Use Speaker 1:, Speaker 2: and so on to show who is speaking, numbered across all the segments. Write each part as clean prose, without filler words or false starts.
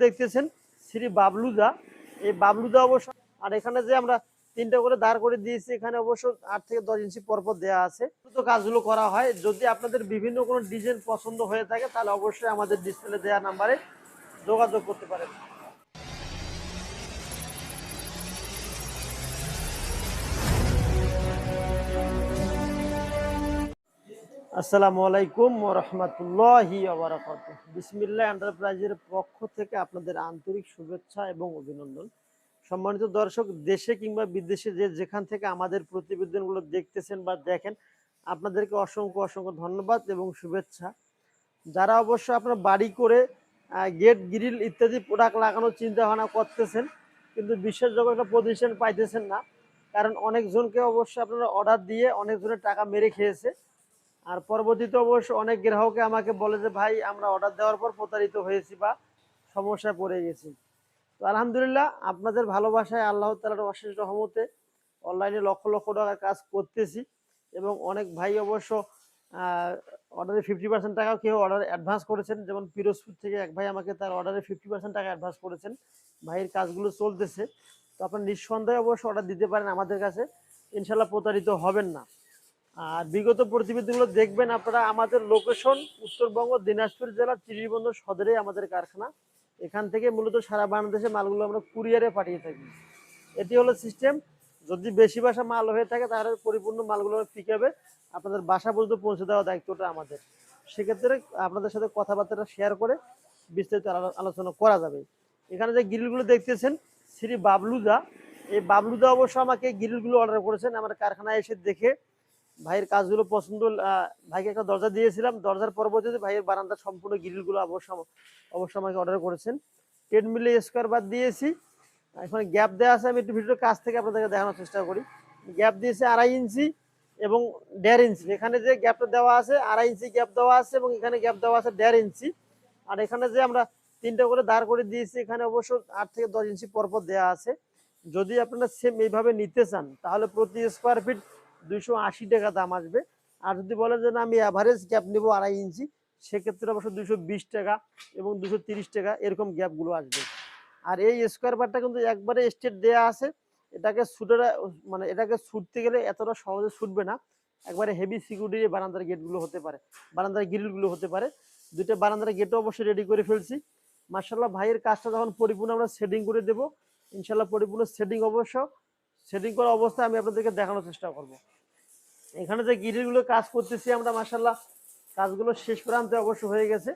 Speaker 1: দেখতেছেন শ্রী বাবলুদা। এই বাবলুদা অবশ্য আর এখানে যে আমরা তিনটা করে দাঁড় করে দিয়েছি, এখানে অবশ্য 8 থেকে 10 ইঞ্চি পরপর দেওয়া আছে। তো কাজগুলো করা হয়। যদি আপনাদের বিভিন্ন কোনো ডিজাইন পছন্দ হয়ে থাকে তাহলে অবশ্যই আমাদের ডিসপ্লে দেওয়া নাম্বারে যোগাযোগ করতে পারেন। আসসালামু আলাইকুম ওয়া রাহমাতুল্লাহি ওয়া বারাকাতুহু। বিসমিল্লাহ এন্টারপ্রাইজের পক্ষ থেকে আপনাদের আন্তরিক শুভেচ্ছা এবং অভিনন্দন। সম্মানিত দর্শক, দেশে কিংবা বিদেশে যেখান থেকে আমাদের প্রতিবেদনগুলো দেখতেছেন বা দেখেন, আপনাদেরকে অসংখ্য অসংখ্য ধন্যবাদ এবং শুভেচ্ছা। যারা অবশ্য আপনার বাড়ি করে গেট গ্রিল ইত্যাদি প্রোডাক্ট লাগানোর চিন্তা ভাবনা করতেছেন কিন্তু বিশ্বাসযোগ্য একটা প্রতিষ্ঠান পাইতেছেন না, কারণ অনেকজনকে অবশ্য আপনারা অর্ডার দিয়ে অনেকজনের টাকা মেরে খেয়েছে। আর পরবর্তীতে অবশ্য অনেক গ্রাহকে আমাকে বলে যে ভাই আমরা অর্ডার দেওয়ার পর প্রতারিত হয়েছি বা সমস্যায় পড়ে গেছি। তো আলহামদুলিল্লাহ, আপনাদের ভালোবাসায় আল্লাহ তাআলার অশেষ রহমতে অনলাইনে লক্ষ লক্ষ টাকার কাজ করতেছি এবং অনেক ভাই অবশ্য অর্ডারে 50% টাকা কেউ অর্ডার অ্যাডভান্স করেছেন। যেমন পিরোজপুর থেকে এক ভাই আমাকে তার অর্ডারে 50% টাকা অ্যাডভান্স করেছেন। ভাইয়ের কাজগুলো চলতেছে। তো আপনার নিঃসন্দেহে অবশ্য অর্ডার দিতে পারেন আমাদের কাছে, ইনশাল্লাহ প্রতারিত হবেন না। আর বিগত প্রতিবেদনগুলো দেখবেন আপনারা। আমাদের লোকেশন উত্তরবঙ্গ দিনাজপুর জেলা চিরিরবন্দর সদরে আমাদের কারখানা। এখান থেকে মূলত সারা বাংলাদেশে মালগুলো আমরা কুরিয়ারে পাঠিয়ে থাকি। এটি হলো সিস্টেম। যদি বেশি বাসা মাল হয়ে থাকে তাহলে পরিপূর্ণ মালগুলো পিকআপে আপনাদের বাসা পর্যন্ত পৌঁছে দেওয়ার দায়িত্বটা আমাদের। সেক্ষেত্রে আপনাদের সাথে কথাবার্তা শেয়ার করে বিস্তারিত আলোচনা করা যাবে। এখানে যে গ্রিলগুলো দেখতেছেন শ্রী বাবলুদা, এই বাবলুদা অবশ্য আমাকে গ্রিলগুলো অর্ডার করেছেন। আমার কারখানায় এসে দেখে ভাইয়ের কাজগুলো পছন্দ, ভাইকে একটা দরজা দিয়েছিলাম, দরজার পরবর্তীতে ভাইয়ের বারান্দার সম্পূর্ণ গ্রিলগুলো অবশ্য আমাকে অর্ডার করেছেন। 10 মিলি স্কোয়ার বার দিয়েছি। এখানে গ্যাপ দেওয়া আছে, আমি একটু ভিডিওর কাছ থেকে আপনাদেরকে দেখানোর চেষ্টা করি। গ্যাপ দিয়েছে 2.5 ইঞ্চি এবং 1.5 ইঞ্চি। এখানে যে গ্যাপটা দেওয়া আছে 2.5 ইঞ্চি গ্যাপ দেওয়া আছে এবং এখানে গ্যাপ দেওয়া আছে 1.5 ইঞ্চি। আর এখানে যে আমরা তিনটা করে দাঁড় করে দিয়েছি, এখানে অবশ্য 8 থেকে 10 ইঞ্চি পরপর দেওয়া আছে। যদি আপনারা সেম এইভাবে নিতে চান তাহলে প্রতি স্কোয়ার ফিট 280 টাকা দাম আসবে। আর যদি বলেন যে না আমি অ্যাভারেজ গ্যাপ নেবো 2.5 ইঞ্চি, সেক্ষেত্রে অবশ্য 220 টাকা এবং 230 টাকা এরকম গ্যাপগুলো আসবে। আর এই স্কোয়ার বারটা কিন্তু একবারে স্ট্রেট দেয়া আছে। এটাকে এটাকে ছুটতে গেলে এতটা সহজে ছুটবে না। একবারে হেভি সিকিউরিটি বারান্দার গেটগুলো হতে পারে, বারান্দার গ্রিলগুলো হতে পারে। দুইটা বারান্দার গেটও অবশ্যই রেডি করে ফেলছি। মার্শাল্লাহ, ভাইয়ের কাজটা যখন পরিপূর্ণ আমরা সেটিং করে দেবো, ইনশাল্লাহ পরিপূর্ণ সেটিং করা অবস্থায় আমি আপনাদেরকে দেখানোর চেষ্টা করব। এখানে যে গ্রিলগুলো কাজ করতেছি আমরা, মার্শাল্লাহ কাজগুলো শেষ প্রান্তে অবশ্য হয়ে গেছে।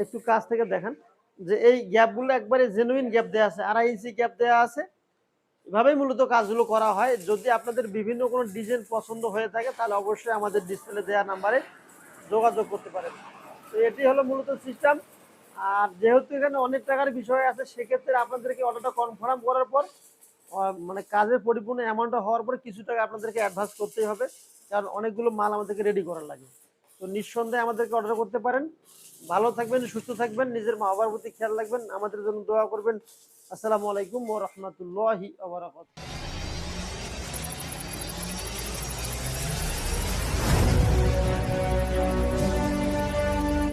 Speaker 1: একটু কাজ থেকে দেখেন যে এই গ্যাপগুলো একবারে জেনুইন গ্যাপ দেওয়া আছে, 2.5 ইঞ্চি গ্যাপ দেওয়া আছে। এভাবেই মূলত কাজগুলো করা হয়। যদি আপনাদের বিভিন্ন কোনো ডিজাইন পছন্দ হয়ে থাকে তাহলে অবশ্যই আমাদের ডিসপ্লে দেওয়া নাম্বারে যোগাযোগ করতে পারেন। তো এটি হলো মূলত সিস্টেম। আর যেহেতু এখানে অনেক টাকার বিষয় আছে, সেক্ষেত্রে আপনাদেরকে অর্ডারটা কনফার্ম করার পর কাজের পরিপূর্ণ অ্যামাউন্টটা হওয়ার পরে কিছু টাকা আপনাদেরকে অ্যাডভান্স করতেই হবে, কারণ অনেকগুলো মাল আমাদেরকে রেডি করা লাগে। তো নিঃসন্দেহে আমাদেরকে অর্ডার করতে পারেন। ভালো থাকবেন, সুস্থ থাকবেন, নিজের মা বাবার প্রতি খেয়াল রাখবেন, আমাদের জন্য দোয়া করবেন। আসসালামু আলাইকুম ওয়া রাহমাতুল্লাহি ওয়া বারাকাতুহু।